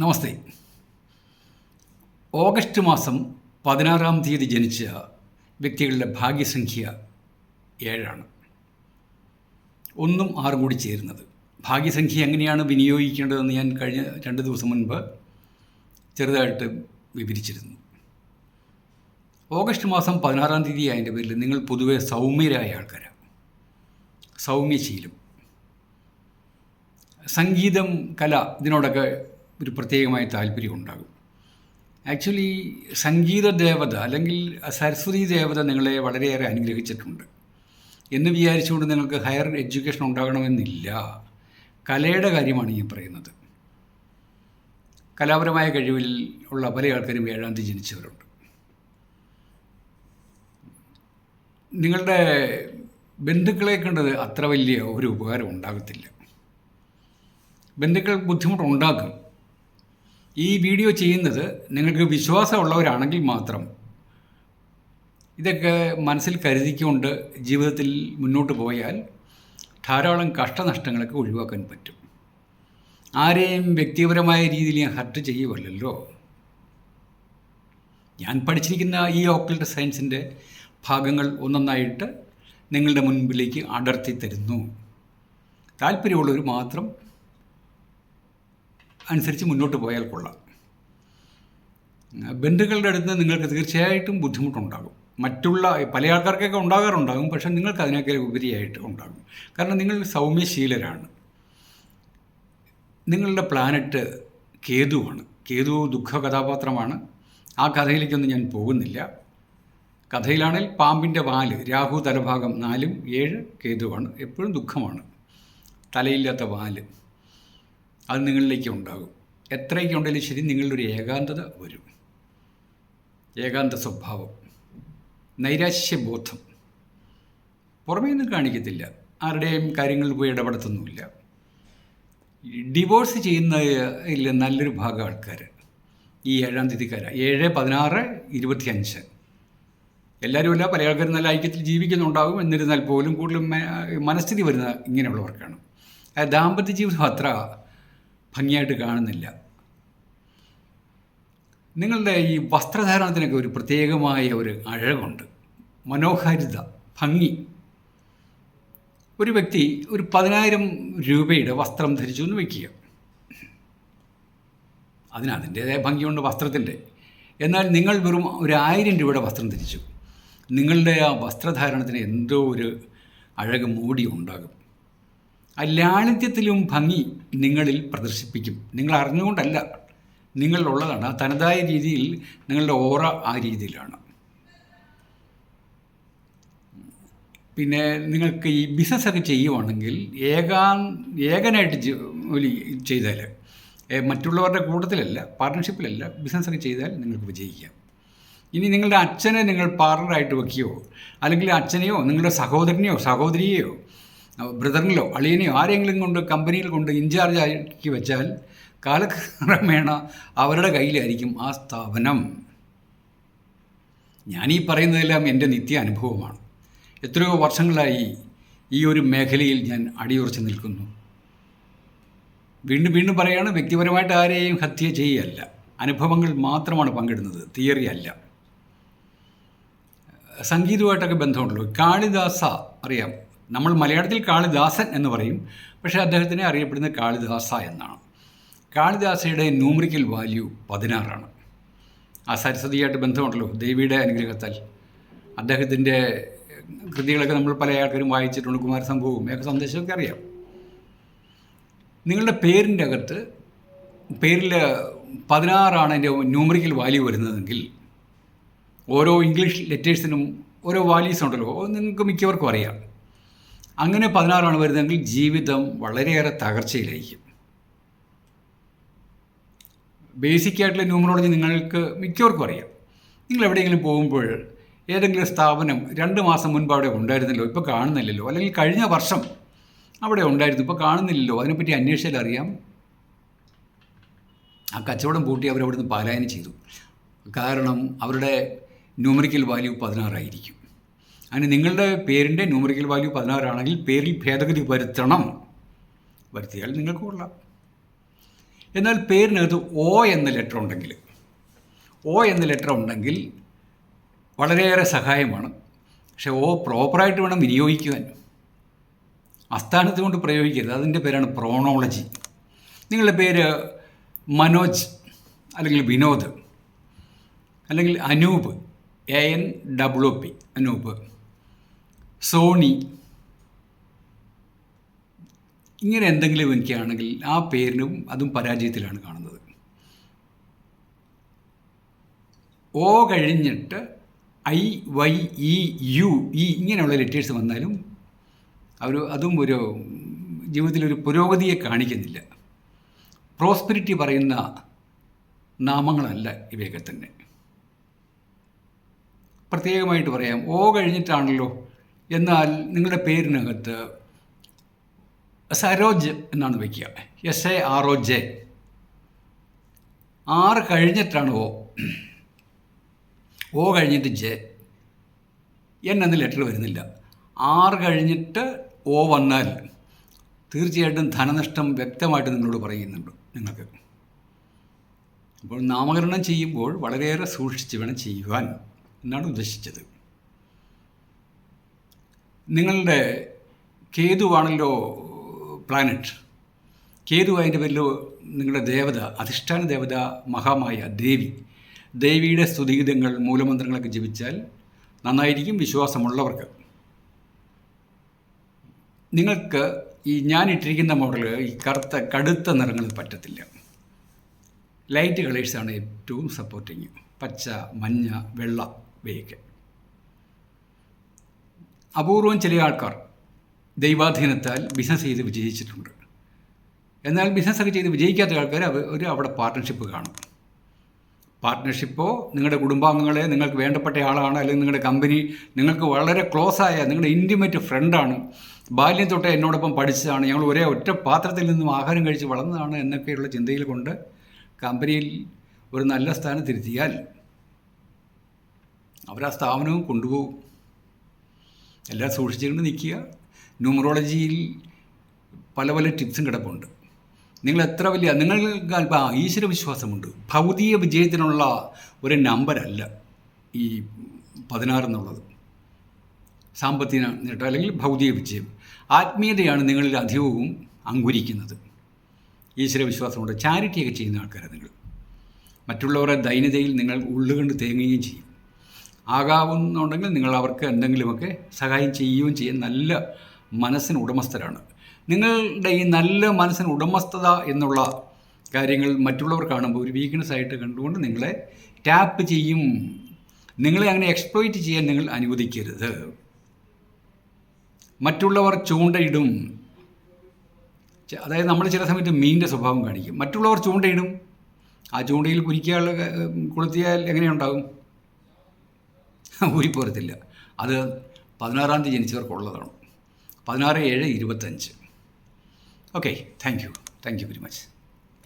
നമസ്തേ. August മാസം 16-ാം തീയതി ജനിച്ച വ്യക്തികളുടെ ഭാഗ്യസംഖ്യ 7ആണ്. 1ഉം 6ഉം കൂടി ചേരുന്നത്. ഭാഗ്യസംഖ്യ എങ്ങനെയാണ് വിനിയോഗിക്കേണ്ടതെന്ന് ഞാൻ കഴിഞ്ഞ 2 ദിവസം മുൻപ് ചെറുതായിട്ട് വിവരിച്ചിരുന്നു. ഓഗസ്റ്റ് മാസം 16-ാം തീയതി ആയതിൻ്റെ പേരിൽ നിങ്ങൾ പൊതുവെ സൗമ്യരായ ആൾക്കാരാണ്. സൗമ്യശീലം, സംഗീതം, കല, ഇതിനോടൊക്കെ ഒരു പ്രത്യേകമായ താല്പര്യം ഉണ്ടാകും. ആക്ച്വലി സംഗീത ദേവത അല്ലെങ്കിൽ സരസ്വതി ദേവത നിങ്ങളെ വളരെയേറെ അനുഗ്രഹിച്ചിട്ടുണ്ട് എന്ന് വിചാരിച്ചുകൊണ്ട് നിങ്ങൾക്ക് ഹയർ എഡ്യൂക്കേഷൻ ഉണ്ടാകണമെന്നില്ല. കലയുടെ കാര്യമാണ് ഈ പറയുന്നത്. കലാപരമായ കഴിവിൽ ഉള്ള പല ആൾക്കാരും 7-ാം തീയതി ജനിച്ചവരുണ്ട്. നിങ്ങളുടെ ബന്ധുക്കളെ കണ്ടത് അത്ര വലിയ ഒരു ഉപകാരം ഉണ്ടാകത്തില്ല. ബന്ധുക്കൾ ബുദ്ധിമുട്ടുണ്ടാക്കും. ഈ വീഡിയോ ചെയ്യുന്നത് നിങ്ങൾക്ക് വിശ്വാസമുള്ളവരാണെങ്കിൽ മാത്രം ഇതൊക്കെ മനസ്സിൽ കരുതിക്കൊണ്ട് ജീവിതത്തിൽ മുന്നോട്ട് പോയാൽ ധാരാളം കഷ്ടനഷ്ടങ്ങളൊക്കെ ഒഴിവാക്കാൻ പറ്റും. ആരെയും വ്യക്തിപരമായ രീതിയിൽ ഞാൻ ഹർട്ട് ചെയ്യുമല്ലോ. ഞാൻ പഠിച്ചിരിക്കുന്ന ഈ ഓക്കൾട്ട് സയൻസിൻ്റെ ഭാഗങ്ങൾ ഒന്നൊന്നായിട്ട് നിങ്ങളുടെ മുൻപിലേക്ക് അടർത്തി തരുന്നു. താല്പര്യമുള്ളവർ മാത്രം അനുസരിച്ച് മുന്നോട്ട് പോയാൽ കൊള്ളാം. ബന്ധുക്കളുടെ അടുത്ത് നിങ്ങൾക്ക് തീർച്ചയായിട്ടും ബുദ്ധിമുട്ടുണ്ടാകും. മറ്റുള്ള പല ആൾക്കാർക്കൊക്കെ ഉണ്ടാകാറുണ്ടാകും, പക്ഷേ നിങ്ങൾക്ക് അതിനൊക്കെ ഉപരിയായിട്ട് ഉണ്ടാകും. കാരണം നിങ്ങൾ സൗമ്യശീലരാണ്. നിങ്ങളുടെ പ്ലാനറ്റ് കേതുവാണ്. കേതു ദുഃഖ കഥാപാത്രമാണ്. ആ കഥയിലേക്കൊന്നും ഞാൻ പോകുന്നില്ല. കഥയിലാണെങ്കിൽ പാമ്പിൻ്റെ വാല്, രാഹു തലഭാഗം 4ഉം 7 കേതുവാണ്. എപ്പോഴും ദുഃഖമാണ്. തലയില്ലാത്ത വാല് അത് നിങ്ങളിലേക്ക് ഉണ്ടാകും. എത്രയൊക്കെ ഉണ്ടെങ്കിലും ശരി, നിങ്ങളുടെ ഒരു ഏകാന്തത വരും. ഏകാന്ത സ്വഭാവം, നൈരാശ്യബോധം പുറമേ ഒന്നും കാണിക്കത്തില്ല. ആരുടെയും കാര്യങ്ങളിൽ പോയി ഇടപെടുത്തൊന്നുമില്ല. ഡിവോഴ്സ് ചെയ്യുന്നതിൽ നല്ലൊരു ഭാഗം ആൾക്കാർ ഈ 7-ാം തീയതിക്കാരാണ്. 7, 16, 25 എല്ലാവരുമല്ല, പല ആൾക്കാരും നല്ല ഐക്യത്തിൽ ജീവിക്കുന്നുണ്ടാകും. എന്നിരുന്നാൽ പോലും കൂടുതലും മനസ്ഥിതി വരുന്ന ഇങ്ങനെയുള്ളവർക്കാണ്. ദാമ്പത്യ ജീവിതം അത്ര ഭംഗിയായിട്ട് കാണുന്നില്ല. നിങ്ങളുടെ ഈ വസ്ത്രധാരണത്തിനൊക്കെ ഒരു പ്രത്യേകമായ ഒരു അഴകുണ്ട്, മനോഹാരിത, ഭംഗി. ഒരു വ്യക്തി ഒരു 10,000 രൂപയുടെ വസ്ത്രം ധരിച്ചു എന്ന് വയ്ക്കുക. അതിൻ്റേതായ ഭംഗിയുണ്ട് വസ്ത്രത്തിൻ്റെ. എന്നാൽ നിങ്ങൾ വെറും ഒരു 1000 രൂപയുടെ വസ്ത്രം ധരിച്ചു, നിങ്ങളുടെ ആ വസ്ത്രധാരണത്തിന് എന്തോ ഒരു അഴക് മൂടി ഉണ്ടാകും. ആ ലാളിത്യത്തിലും ഭംഗി നിങ്ങളിൽ പ്രദർശിപ്പിക്കും. നിങ്ങൾ അറിഞ്ഞുകൊണ്ടല്ല, നിങ്ങളിലുള്ളതാണ്. ആ തനതായ രീതിയിൽ നിങ്ങളുടെ ഓറ ആ രീതിയിലാണ്. പിന്നെ നിങ്ങൾക്ക് ഈ ബിസിനസ്സൊക്കെ ചെയ്യുവാണെങ്കിൽ ഏകനായിട്ട് ജോലി ചെയ്താൽ, മറ്റുള്ളവരുടെ കൂട്ടത്തിലല്ല, പാർട്ട്ണർഷിപ്പിലല്ല, ബിസിനസ്സൊക്കെ ചെയ്താൽ നിങ്ങൾക്ക് വിജയിക്കാം. ഇനി നിങ്ങളുടെ അച്ഛനെ നിങ്ങൾ പാർട്ണറായിട്ട് വയ്ക്കുകയോ, അല്ലെങ്കിൽ അച്ഛനെയോ നിങ്ങളുടെ സഹോദരനെയോ സഹോദരിയെയോ ബ്രദറിലോ അളിയനെയോ ആരെങ്കിലും കൊണ്ട് കമ്പനിയിൽ കൊണ്ട് ഇൻചാർജ് ആക്കി വെച്ചാൽ കാലക്രമേണ അവരുടെ കയ്യിലായിരിക്കും ആ സ്ഥാപനം. ഞാനീ പറയുന്നതെല്ലാം എൻ്റെ നിത്യ അനുഭവമാണ്. എത്രയോ വർഷങ്ങളായി ഈ ഒരു മേഖലയിൽ ഞാൻ അടിയുറച്ച് നിൽക്കുന്നു. വീണ്ടും വീണ്ടും പറയുകയാണ്, വ്യക്തിപരമായിട്ട് ആരെയും ഹത്യ ചെയ്യുകയല്ല, അനുഭവങ്ങൾ മാത്രമാണ് പങ്കിടുന്നത്, തിയറി അല്ല. സംഗീതവുമായിട്ടൊക്കെ ബന്ധമുണ്ടല്ലോ. കാളിദാസ അറിയാം. നമ്മൾ മലയാളത്തിൽ കാളിദാസൻ എന്ന് പറയും, പക്ഷേ അദ്ദേഹത്തിനെ അറിയപ്പെടുന്നത് കാളിദാസ എന്നാണ്. കാളിദാസയുടെ ന്യൂമറിക്കൽ വാല്യൂ 16ആണ്. ആ സരസ്വതിയായിട്ട് ബന്ധമുണ്ടല്ലോ, ദേവിയുടെ അനുഗ്രഹത്താൽ. അദ്ദേഹത്തിൻ്റെ കൃതികളൊക്കെ നമ്മൾ പല ആൾക്കാരും വായിച്ചിട്ടുണ്ട്. കുമാരസംഭവവും സന്ദേശമൊക്കെ അറിയാം. നിങ്ങളുടെ പേരിൻ്റെ അകത്ത് പേരിൽ 16ആണ് അതിൻ്റെ ന്യൂമറിക്കൽ വാല്യൂ വരുന്നതെങ്കിൽ, ഓരോ ഇംഗ്ലീഷ് ലെറ്റേഴ്സിനും ഓരോ വാല്യൂസ് ഉണ്ടല്ലോ, നിങ്ങൾക്ക് മിക്കവർക്കും അറിയാം. അങ്ങനെ 16ആണ് വരുന്നതെങ്കിൽ ജീവിതം വളരെയേറെ തകർച്ചയിലായിരിക്കും. ബേസിക്കായിട്ടുള്ള ന്യൂമറോളജി നിങ്ങൾക്ക് മിക്കവർക്കും അറിയാം. നിങ്ങൾ എവിടെയെങ്കിലും പോകുമ്പോൾ ഏതെങ്കിലും സ്ഥാപനം 2 മാസം മുൻപ് അവിടെ ഉണ്ടായിരുന്നല്ലോ, ഇപ്പോൾ കാണുന്നില്ലല്ലോ, അല്ലെങ്കിൽ കഴിഞ്ഞ വർഷം അവിടെ ഉണ്ടായിരുന്നു, ഇപ്പോൾ കാണുന്നില്ലല്ലോ, അതിനെപ്പറ്റി അന്വേഷിച്ചാൽ അറിയാം ആ കച്ചവടം പൂട്ടി അവരവിടുന്ന് പലായനം ചെയ്തു. കാരണം അവരുടെ ന്യൂമറിക്കൽ വാല്യൂ 16 ആയിരിക്കും. അങ്ങനെ നിങ്ങളുടെ പേരിൻ്റെ ന്യൂമറിക്കൽ വാല്യൂ 16 ആണെങ്കിൽ പേരിൽ ഭേദഗതി വരുത്തണം. വരുത്തിയാൽ നിങ്ങൾക്ക് കൊള്ളാം. എന്നാൽ പേരിനകത്ത് ഒ എന്ന ലെറ്റർ ഉണ്ടെങ്കിൽ വളരെയേറെ സഹായമാണ്. പക്ഷേ ഒ പ്രോപ്പറായിട്ട് വേണം വിനിയോഗിക്കുവാൻ. അസ്ഥാനത്ത് കൊണ്ട് പ്രയോഗിക്കരുത്. അതിൻ്റെ പേരാണ് പ്രോണോളജി. നിങ്ങളുടെ പേര് മനോജ് അല്ലെങ്കിൽ വിനോദ് അല്ലെങ്കിൽ അനൂപ്, ANWP, അനൂപ്, സോണി, ഇങ്ങനെ എന്തെങ്കിലും എനിക്കാണെങ്കിൽ ആ പേരിനും അതും പരാജയത്തിലാണ് കാണുന്നത്. O കഴിഞ്ഞിട്ട് IYEU ഇങ്ങനെയുള്ള ലെറ്റേഴ്സ് വന്നാലും അതും ഒരു ജീവിതത്തിലൊരു പുരോഗതിയെ കാണിക്കുന്നില്ല. പ്രോസ്പെരിറ്റി പറയുന്ന നാമങ്ങളല്ല ഇവയൊക്കെ തന്നെ. പ്രത്യേകമായിട്ട് പറയാം, O കഴിഞ്ഞിട്ടാണല്ലോ. എന്നാൽ നിങ്ങളുടെ പേരിനകത്ത് സരോജ് എന്നാണ് വയ്ക്കുക, SAROJ. 6 കഴിഞ്ഞിട്ടാണ് O കഴിഞ്ഞിട്ട് J, N എന്ന ലെറ്റർ വരുന്നില്ല. 6 കഴിഞ്ഞിട്ട് O വന്നാൽ തീർച്ചയായിട്ടും ധനനഷ്ടം വ്യക്തമായിട്ട് നിങ്ങളോട് പറയുന്നുണ്ട് നിങ്ങൾക്ക്. അപ്പോൾ നാമകരണം ചെയ്യുമ്പോൾ വളരെയേറെ സൂക്ഷിച്ച് വേണം ചെയ്യുവാൻ എന്നാണ് ഉദ്ദേശിച്ചത്. നിങ്ങളുടെ കേതുവാണല്ലോ പ്ലാനറ്റ്. കേതു അതിൻ്റെ പേരിൽ നിങ്ങളുടെ ദേവത, അധിഷ്ഠാന ദേവത മഹാമായ ദേവിയുടെ സ്തുതിഗീതങ്ങൾ, മൂലമന്ത്രങ്ങളൊക്കെ ജപിച്ചാൽ നന്നായിരിക്കും വിശ്വാസമുള്ളവർക്ക്. നിങ്ങൾക്ക് ഈ ഞാൻ ഇട്ടിരിക്കുന്ന മോഡൽ ഈ കടുത്ത നിറങ്ങൾ പറ്റത്തില്ല. ലൈറ്റ് കളേഴ്സാണ് ഏറ്റവും സപ്പോർട്ടിങ്. പച്ച, മഞ്ഞ, വെള്ള, ഇവയൊക്കെ. അപൂർവം ചില ആൾക്കാർ ദൈവാധീനത്താൽ ബിസിനസ് ചെയ്ത് വിജയിച്ചിട്ടുണ്ട്. എന്നാൽ ബിസിനസ്സൊക്കെ ചെയ്ത് വിജയിക്കാത്ത ആൾക്കാർ അവിടെ പാർട്ട്ണർഷിപ്പ് കാണും. പാർട്ട്ണർഷിപ്പോ നിങ്ങളുടെ കുടുംബാംഗങ്ങളെ, നിങ്ങൾക്ക് വേണ്ടപ്പെട്ട ആളാണ്, അല്ലെങ്കിൽ നിങ്ങളുടെ കമ്പനി നിങ്ങൾക്ക് വളരെ ക്ലോസായ നിങ്ങളുടെ ഇൻറ്റിമേറ്റ് ഫ്രണ്ടാണ്, ബാല്യം തൊട്ടേ എന്നോടൊപ്പം പഠിച്ചതാണ്, ഞങ്ങൾ ഒറ്റ പാത്രത്തിൽ നിന്നും ആഹാരം കഴിച്ച് വളർന്നതാണ് എന്നൊക്കെയുള്ള ചിന്തയിൽ കൊണ്ട് കമ്പനിയിൽ ഒരു നല്ല സ്ഥാനത്തിരുത്തിയാൽ അവരാ സ്ഥാപനവും കൊണ്ടുപോകും. എല്ലാം സൂക്ഷിച്ചുകൊണ്ട് നിൽക്കുക. ന്യൂമറോളജിയിൽ പല ടിപ്സും കിടപ്പുണ്ട്. നിങ്ങൾ എത്ര നിങ്ങൾക്ക് അല്പം ഈശ്വര വിശ്വാസമുണ്ട്. ഭൗതിക വിജയത്തിനുള്ള ഒരു നമ്പരല്ല ഈ 16 എന്നുള്ളത്. സാമ്പത്തിക നേട്ടം അല്ലെങ്കിൽ ഭൗതിക വിജയം, ആത്മീയതയാണ് നിങ്ങളിൽ അധികവും അങ്കുരിക്കുന്നത്. ഈശ്വര വിശ്വാസമുണ്ട്. ചാരിറ്റിയൊക്കെ ചെയ്യുന്ന ആൾക്കാരാണ് നിങ്ങൾ. മറ്റുള്ളവരുടെ ദൈന്യതയിൽ നിങ്ങൾ ഉള്ളുകൊണ്ട് തേങ്ങുകയും ചെയ്യും. ആകാവുന്നുണ്ടെങ്കിൽ നിങ്ങൾ അവർക്ക് എന്തെങ്കിലുമൊക്കെ സഹായം ചെയ്യുകയും ചെയ്യും. നല്ല മനസ്സിന് ഉടമസ്ഥരാണ്. നിങ്ങളുടെ ഈ നല്ല മനസ്സിന് ഉടമസ്ഥത എന്നുള്ള കാര്യങ്ങൾ മറ്റുള്ളവർ കാണുമ്പോൾ ഒരു വീക്ക്നെസ് ആയിട്ട് കണ്ടുകൊണ്ട് നിങ്ങളെ ടാപ്പ് ചെയ്യും. നിങ്ങളെ അങ്ങനെ എക്സ്പ്ലോയിറ്റ് ചെയ്യാൻ നിങ്ങൾ അനുവദിക്കരുത്. മറ്റുള്ളവർ ചൂണ്ടയിടും. അതായത് നമ്മൾ ചില സമയത്ത് മീനിൻ്റെ സ്വഭാവം കാണിക്കും. മറ്റുള്ളവർ ചൂണ്ടയിടും. ആ ചൂണ്ടയിൽ കൊളുത്തിയാൽ എങ്ങനെയുണ്ടാകും? ഊരിപ്പോരത്തില്ല. അത് 16-ാം തീയതി ജനിച്ചവർക്കുള്ളതാണ്. 16/7/25. Okay, thank you very much.